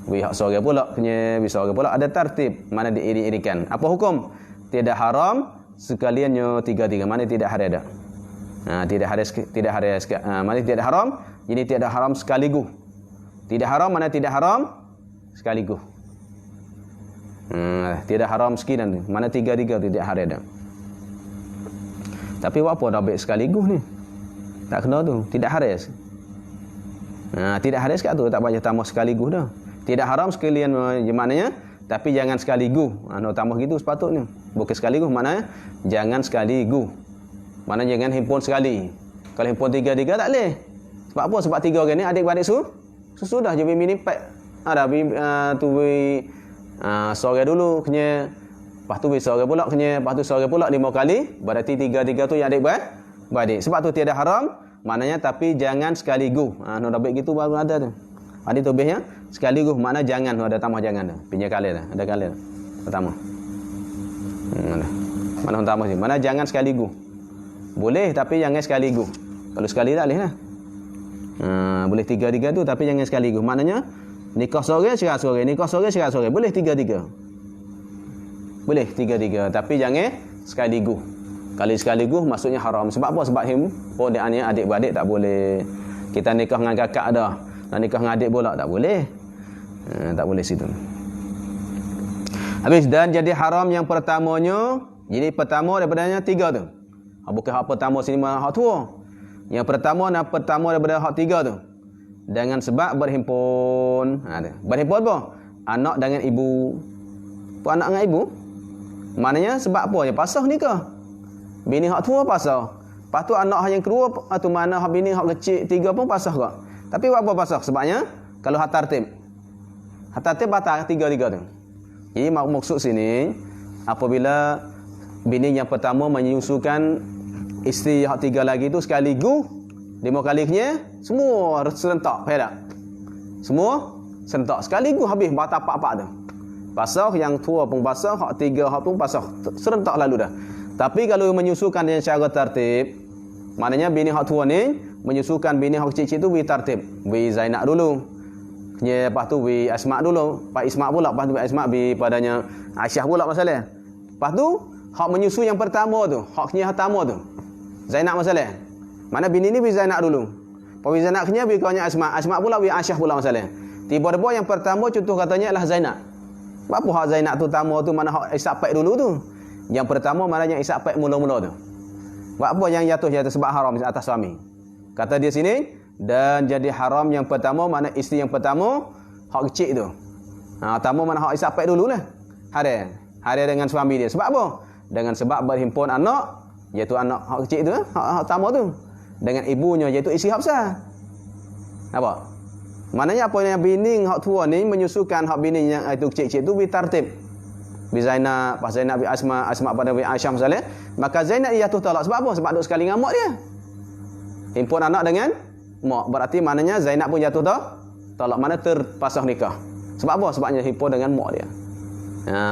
bi hak sore pula kenya, bi sore pula ada tartib. Mana diiring-iringkan. Apa hukum? Tidak haram sekaliannya tiga-tiga. Mana tidak haram dah. Tidak haram, mana tidak haram, jadi tidak haram sekaligus. Tidak haram mana tidak haram sekaligus. Tidak haram sekian, mana tiga-tiga tidak haram dah. Tapi apa dah baik sekaligus ni? Tak kena tu, tidak haram. Tidak haram sekat tu tak payah tambah sekaligus dah. Tidak haram sekalian maknanya, tapi jangan sekaligus. Nak tambah gitu sepatutnya. Bukan sekaligus maknanya jangan sekaligus. Mana jangan himpun sekali. Kalau himpun tiga-tiga tak boleh. Sebab apa? Sebab tiga orang ni adik-beradik sudah je mini pack. Ada tu sore dulu kena, lepas tu sore pula kena, lepas tu sore pula 5 kali. Berarti tiga-tiga tu yang adik-beradik. Sebab tu tiada haram, maknanya tapi jangan sekaligus. Nak dapat gitu baru ada tu. Ada tobehnya sekaligus makna jangan, ada tambah jangan tu. Pinjam kali dah, ada kali dah. Pertama. Mana tambah sih? Mana jangan sekaligus. Boleh tapi jangan sekaligus. Kalau sekali tak boleh lah. Boleh tiga-tiga tu tapi jangan sekaligus. Maknanya nikah sore cerai sore, nikah sore cerai sore. Boleh tiga-tiga. Boleh tiga-tiga tapi jangan sekaligus. Kalau sekaligus maksudnya haram. Sebab apa? Sebab himpun adik-beradik tak boleh. Kita nikah dengan kakak dah, nak nikah dengan adik pula tak boleh. Tak boleh situ. Habis dan jadi haram yang pertamanya. Jadi pertama daripadanya tiga tu. Bukan hak pertama sini hak tua. Yang pertama daripada hak tiga tu. Dengan sebab berhimpun. Berhimpun apa? Anak dengan ibu. Apa anak dengan ibu? Maknanya sebab apa? Ya pasah nikah. Bini hak tua pasah. Lepas tu anak yang kedua atau mana hak bini hak kecil tiga pun pasah kok. Tapi apa pasah? Sebabnya kalau hak tartib. Hak tartib batal tiga-tiga tu. Jadi maksud sini apabila bini yang pertama menyusukan isteri hak tiga lagi tu sekaligus 5 kalinya semua serentak, faham tak? Semua serentak sekaligus habis batapak-pak tu. Pasah yang tua pun pasah, hak tiga hak pun pasah. Serentak lalu dah. Tapi kalau menyusukan dengan cara tertib, maknanya bini hak tua ni menyusukan bini hak kecil-kecil tu bi tertib. Bi Zainab dulu. Lepas tu bi Asma dulu, Pak Isma pula, lepas tu bi Asma bi padanya Aisyah pula masalah. Lepas tu hak menyusu yang pertama tu, hak kenya pertama tu. Zainab masalah. Mana bini ni bi Zainab dulu. Pak Zainab kenya bi kawannya Asma, Asma pula bi Aisyah pula masalah. Tiba-tiba yang pertama contoh katanya adalah Zainab. Apa hak Zainab tu pertama tu mana hak Ishaq Pak dulu tu? Yang pertama mana yang Ishaq Pak mula-mula tu. Apa yang jatuh sebab haram atas suami. Kata dia sini dan jadi haram yang pertama mana isteri yang pertama hak kecil tu. Pertama mana hak Ishaq Pak dululah. Haram dengan suami dia. Sebab apa? Dengan sebab berhimpun anak iaitu anak hak kecil tu, hak pertama tu dengan ibunya iaitu isteri hak besar. Apa? Maknanya apa yang bini hak tua ni menyusukan hak bini yang itu kecil-kecil tu bi tartib. Bi Zainab, pas Zainab bi Asma, Asma pada bi Aisyah misalnya, maka Zainab jatuh talak sebab apa? Sebab duk sekali dengan mak dia. Himpun anak dengan mak. Berarti maknanya Zainab pun jatuh talak, mana terpasang nikah. Sebab apa? Sebabnya himpun dengan mak dia.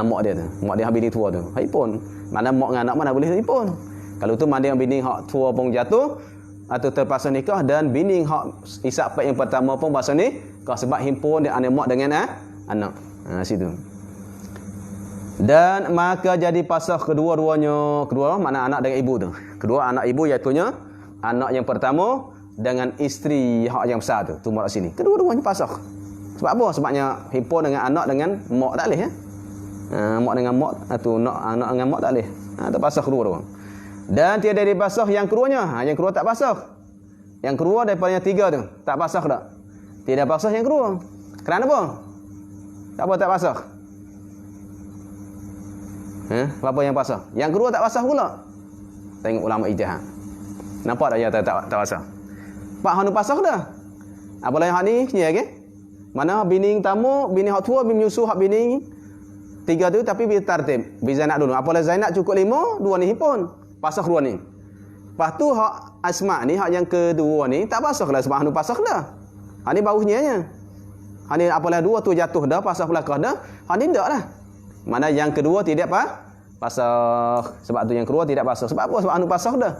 Mak dia tu, mak dia bini tua tu. Himpun. Mana mak dengan anak mana boleh himpun. Kalau tu mana yang bini hak tua pun jatuh atau terpaksa nikah dan bini hak Ishaq Pak yang pertama pun pasal ni sebab himpun dia anak mak dengan anak. Situ. Dan maka jadi pasal kedua-duanya, kedua mana anak dengan ibu tu. Kedua anak ibu iaitu anak yang pertama dengan isteri hak yang besar tu. Tu mak sini. Kedua-duanya pasal. Sebab apa? Sebabnya himpun dengan anak dengan mak tak boleh ya. Mak dengan mak atau anak dengan mak tak boleh. Terpasal kedua-dua. Dan tiada dibasuh yang keduanya. Yang kedua tak basuh. Yang kedua daripada yang tiga tu. Tak basuh tak? Tidak basuh yang kedua. Kerana apa? Tak apa tak basuh? Apa yang basuh? Yang kedua tak basuh pula. Tengok ulama ijtihad. Nampak tak dia tak basuh? Pak hanu basuh dah. Apalah yang hak ni? Ya ke? Mana bini tamu, bini hak tua, bini menyusu hak bini tiga tu tapi bi tartib. Bi Zainab dulu. Apalah Zainab cukup 5, 2 ni himpun. Pasah kedua ni. Lepas tu hak Asma ni, hak yang kedua ni tak pasah lah sebab anu pasah dah. Hak ni barunya nya. Hak ni apalah dua tu jatuh dah, pasah belakang dah. Hak ni ndak lah. Mana yang kedua tidak pasah. Sebab tu yang kedua tidak pasah. Sebab apa? Sebab anu pasah dah.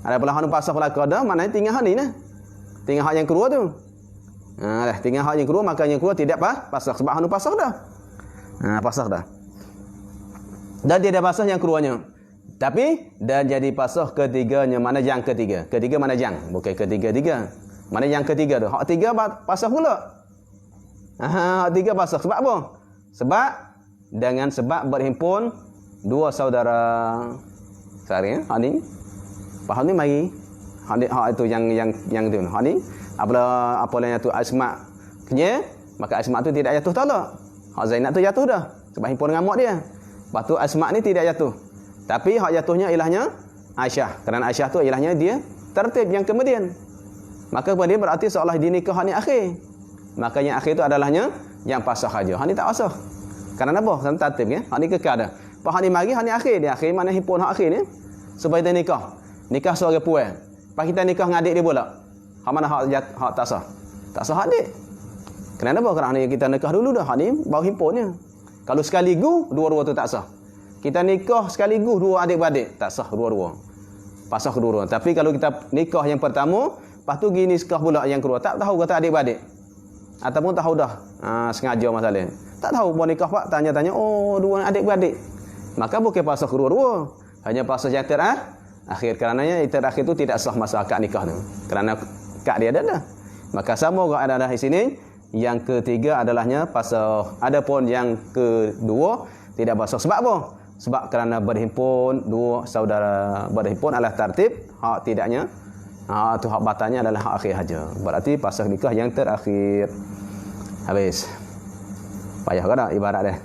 Ada pula anu pasah belakang dah, maknanya tinggal hak ni nah. Tinggal hak yang kedua tu. Dah tinggal hak yang kedua, maka yang kedua tidak pasah sebab anu pasah dah. Pasah dah. Dan tidak pasah yang keduanya. Tapi dan jadi pasah ketiganya, mana yang ketiga? Ketiga mana yang? Bukan ketiga-tiga. Mana yang ketiga tu? Hak tiga pasah pula. Hak tiga pasah. Sebab apa? Sebab dengan sebab berhimpun dua saudara. Sari hak ni. Faham ni mari. Hak itu yang tu. Hak ni apa yang tu Asma kenya, maka Asma tu tidak jatuh talak. Hak Zainab tu jatuh dah sebab himpun dengan mak dia. Lepas tu Asma ni tidak jatuh. Tapi hak jatuhnya ilahnya Aisyah. Kerana Aisyah tu ilahnya dia tertib yang kemudian. Maka kemudian berarti seolah dinikah hak ni akhir. Maka yang akhir tu adalahnya yang pasah saja. Hak ni tak pasah. Kerana apa? Kerana tertib kan? Hak ni kekal dah. Lepas hak ni mari, hak ni akhir. Dia akhir mana himpun hak akhir ni. Supaya kita nikah. Nikah seorang puan. Lepas kita nikah dengan adik dia pula. Hak mana hak tak sah? Tak sah adik. Kerana apa? Kerana kita nikah dulu dah. Hak ni baru himpunnya. Kalau sekaligus, dua-dua tu tak sah. Kita nikah sekaligus dua adik-beradik, tak sah dua-dua. Pasah kedua-dua. Tapi kalau kita nikah yang pertama, lepas tu gini nikah pula yang kedua, tak tahu kata adik-beradik. Ataupun tahu dah sengaja masalah. Tak tahu mau nikah pak, tanya-tanya, oh dua adik-beradik. Maka bukan pasah kedua-dua. Hanya pasah yang terakhir. Kerananya terakhir itu tidak sah masa akad nikah tu. Kerana akad dia ada dah. Maka sama orang ada di sini. Yang ketiga adalahnya pasah. Adapun yang kedua tidak pasah. Sebab apa? Sebab kerana berhimpun dua saudara, berhimpun adalah tertib, hak tidaknya tu hak batalnya adalah hak akhir saja. Berarti pasal nikah yang terakhir. Habis. Payah ke tak ibarat dia?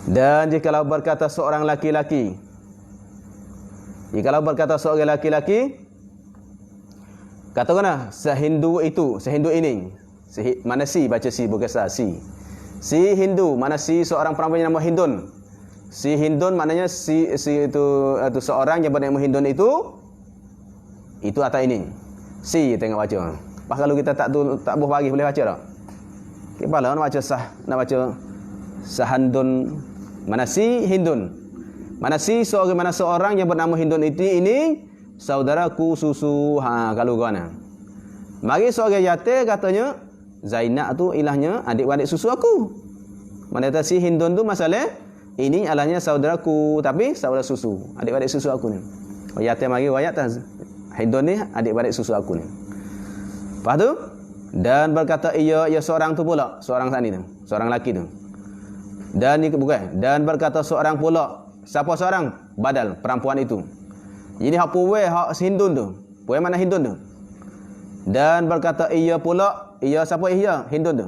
Dan jikalau berkata seorang laki-laki, katakanlah sehindu ini, mana si baca si bukan sa, si Hindu, mana si seorang perempuan yang nama Hindun. Si Hindun maknanya si itu seorang yang bernama Hindun itu atas ini. Si tengok baca. Pas kalau kita tak buh bagi boleh baca tak? Kepala nak baca Sahandun, mana si Hindun. Mana seorang yang bernama Hindun ini saudaraku susu. Kalau gana. Mari seorang yate katanya Zainab tu ilahnya adik-adik susu aku. Mana kata si Hindun tu masalah ini alahnya saudaraku tapi saudara susu, adik-adik susu aku ni. Yate mari wayat tak? Hindun ni adik-adik susu aku ni. Lepas tu dan berkata ia seorang tu pula, seorang tadi tu, seorang lelaki tu. Dan ni bukan. Dan berkata seorang pula, siapa seorang? Badal perempuan itu. Jadi hak puwe hak Hindun tu. Puwe mana Hindun tu? Dan berkata ia pula, siapa ia? Hindun tu.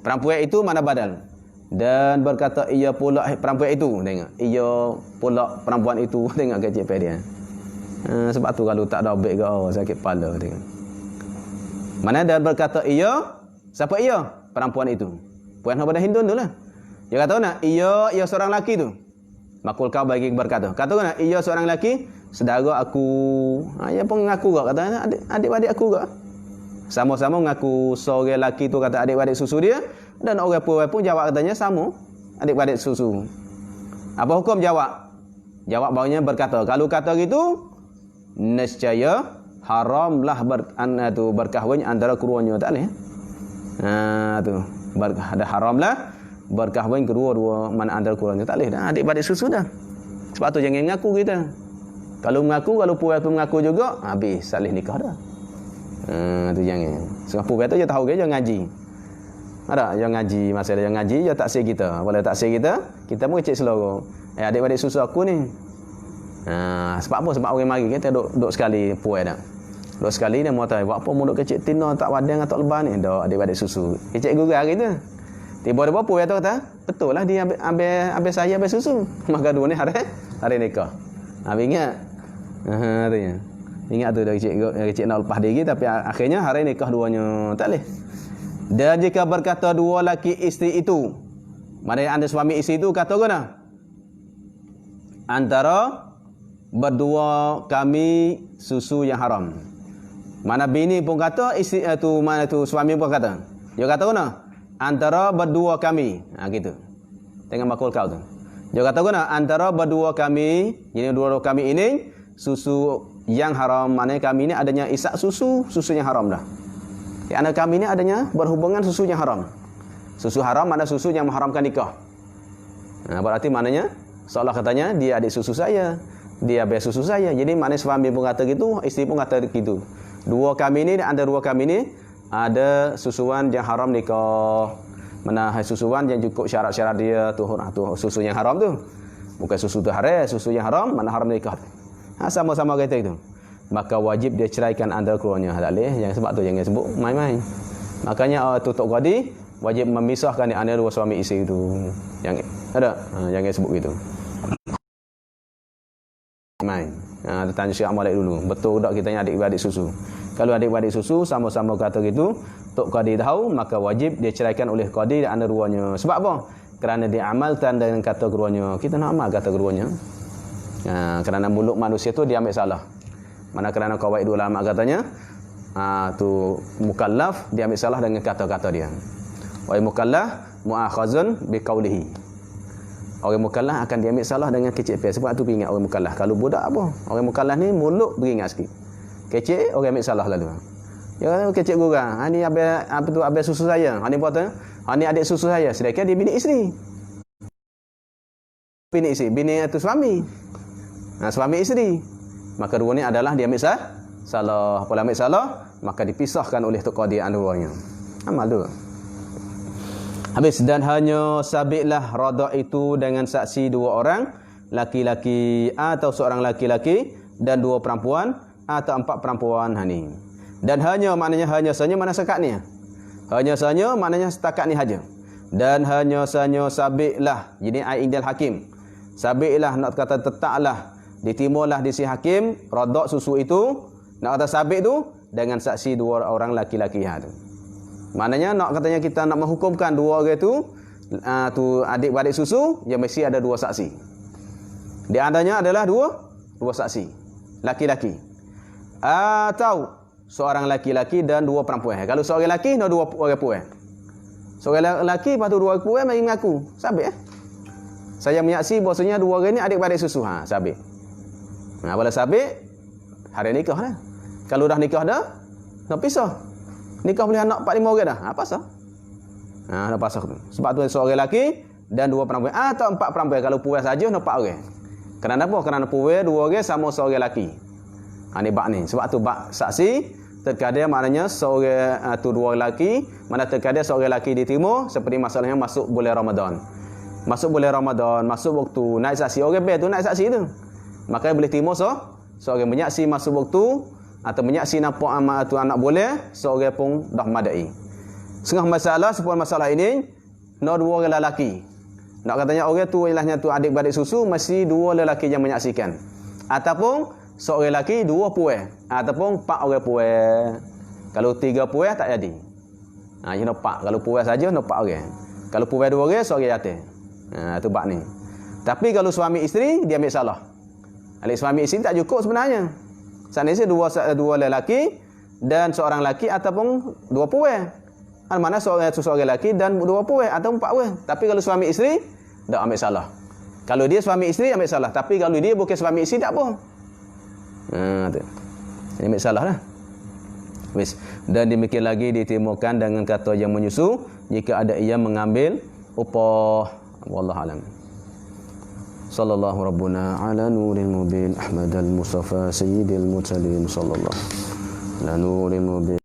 Perempuan itu mana badal? Dan berkata ia pula perempuan itu. Tengok. Ia pula perempuan itu. Tengok kecil dia. Sebab tu kalau tak ada baik ke sakit kepala. Tengok. Mana dan berkata ia. Siapa ia? Perempuan itu. Puan pada Hindun tu lah. Dia kata nak ia seorang lelaki tu. Makul kau bagi berkata. Kata nak ia seorang lelaki. Saudara aku. Ia pun mengaku tak. Kata adik-adik aku tak. Sama-sama mengaku seorang lelaki tu kata adik-adik susu dia. Dan orang pun jawab katanya sama. Adik-adik susu. Apa hukum jawab? Jawab baunya berkata. Kalau kata gitu. Nescaya haramlah berkahwin antara keduanya. Tak boleh. Ada haramlah berkahwin kedua-dua mana antara keduanya. Tak boleh dah. Adik-adik susu dah. Sebab tu jangan mengaku kita. Kalau puan tu mengaku juga. Habis salih nikah dah. Tu jangan. Sebab puan tu je tahu ke jangan ngaji. Ada yang ngaji, masa dia ngaji dia tak say kita. Kalau tak say kita pun cek seloro. Adik-adik susu aku ni. Sebab apa? Sebab orang mari kita duk sekali puai dah. Duk sekali dia mau tahu buat apa muduk kecil tina tak wadang atau leban ni. Dak adik-adik susu. Cek guru hari tu. Tiba-tiba puai tu kata, betul lah dia ambil saya ambil susu. Maka dua ni hari nikah. Ingat. Tu ya. Ingat tu dah kecil nak lepas diri tapi akhirnya hari nikah duanya. Tak leh. Dan jika berkata dua laki isteri itu, mana anda suami isteri itu kata guna antara berdua kami susu yang haram. Mana bini pun kata, isteri tu mana tu suami pun kata. Dia kata mana? Antara berdua kami. Gitu. Tengok makul kau tu. Dia kata mana? Antara berdua kami, jadi dua kami ini susu yang haram. Maknanya kami ini adanya isak susu yang haram dah. Di antara kami ini adanya berhubungan susu yang haram. Susu haram mana susu yang mengharamkan nikah. Berarti maknanya seolah katanya dia adik susu saya, dia biar susu saya. Jadi maknanya suami pun kata gitu, isteri pun kata gitu. Dua kami ini, antara dua kami ini ada susuan yang haram nikah. Mana susuan yang cukup syarat-syarat dia tu susu yang haram tu. Bukan susu tu haram, susu yang haram mana haram nikah. Sama-sama kata itu. Maka wajib dia ceraikan antara keduanya. Tak boleh, yang sebab tu jangan sebut main-main. Makanya tutup qadi wajib memisahkan di antara dua suami isteri itu. Yang ada, jangan sebut gitu. Main. Tanya Syekh Malik dulu. Betul tak kita ni adik-beradik susu? Kalau adik-beradik susu sama-sama kata gitu, tok qadi tahu, maka wajib dia ceraikan oleh qadi di antara duanya. Sebab apa? Kerana dia amalkan dengan kata keduanya. Kita nak amal kata keduanya. Kerana mulut manusia tu dia ambil salah. Mana kerana kawaid ulama katanya, tu mukallaf dia ambil salah dengan kata-kata dia. Wa mukallaf muakhazun biqaulihi. Orang mukallaf akan diambil salah dengan kecil pe. Sebab tu ingat orang mukallaf. Kalau budak apa? Orang mukallaf ni mulut beringat sikit. Kecil orang ambil salah lalu. Ya kecil gurang. Ni apa tu abang susu saya. Ni apa tu? Ni adik susu saya. Sedangkan dia bini isteri. Bini isteri, bini itu suami. Suami isteri. Maka dua ni adalah dia ambil salah. Apabila ambil salah, maka dipisahkan oleh tok qadi antaranya. Amal tu. Habis dan hanya sabitlah radha itu dengan saksi dua orang laki-laki atau seorang laki-laki dan dua perempuan atau empat perempuan ni. Dan hanya maknanya hanya saja mana sekat ni. Hanya saja maknanya setakat ni saja. Dan hanya saja sabitlah. Jadi ai indal hakim. Sabitlah nak kata tetaplah ditimurlah di si hakim radha susu itu nak kata sabit tu dengan saksi dua orang laki-laki tu. Maknanya nak katanya kita nak menghukumkan dua orang tu adik-beradik susu, yang mesti ada dua saksi. Di antaranya adalah dua saksi. Laki-laki. Atau seorang laki-laki dan dua perempuan. Kalau seorang lelaki dan dua orang perempuan. Seorang lelaki lepas tu dua orang perempuan mari mengaku. Sabit Saya menyaksi bahasanya dua orang ni adik-beradik susu. Sabit. Bila sabit hari nikah dah. Kalau dah nikah dah, nak pisah. Nikah boleh anak 4-5 orang dah. Pasal? Dah pasal tu. Sebab tu seorang lelaki dan dua perempuan atau empat perempuan. Kalau puas saja nak 4 orang. Kerana apa? Kerana puas 2 orang sama seorang lelaki. Ni bab ni. Sebab tu bab saksi terkadang maknanya seorang tu 2 lelaki, mana terkadang seorang lelaki diterima seperti masalahnya masuk bulan Ramadan. Masuk bulan Ramadan, masuk waktu naik saksi orang tu naik saksi tu. Makanya boleh terima seorang menyaksi masuk waktu atau menyaksi nampak amat tu anak boleh, seorang pun dah madai. Setengah masalah, sebuah masalah ini, nak 2 orang lelaki. Nak katanya orang tu ilahnya tu adik-beradik susu, mesti 2 lelaki yang menyaksikan. Ataupun seorang lelaki 2 puan, ataupun 4 orang puan. Kalau 3 puan tak jadi. Dia nak 4. Kalau puan saja nak 4 orang. Kalau puan 2 orang, seorang yatim. Tu bab ni. Tapi kalau suami isteri, dia ambil salah. Kalau suami isteri tak cukup sebenarnya. Seandainya dua lelaki dan seorang lelaki ataupun 2 puan. Mana seorang lelaki dan 2 puan atau 4 puan. Tapi kalau suami isteri, tak ambil salah. Kalau dia suami isteri ambil salah. Tapi kalau dia bukan suami isteri tak apa. Tu. Ini ambil salah lah. Dan demikian lagi ditimbulkan dengan kata yang menyusu jika ada ia mengambil upah. Wallahu alam. Sallallahu rabbuna ala nuril mubin Ahmad al-Mustafa sayyidil mursalin sallallahu ala nuril mubin.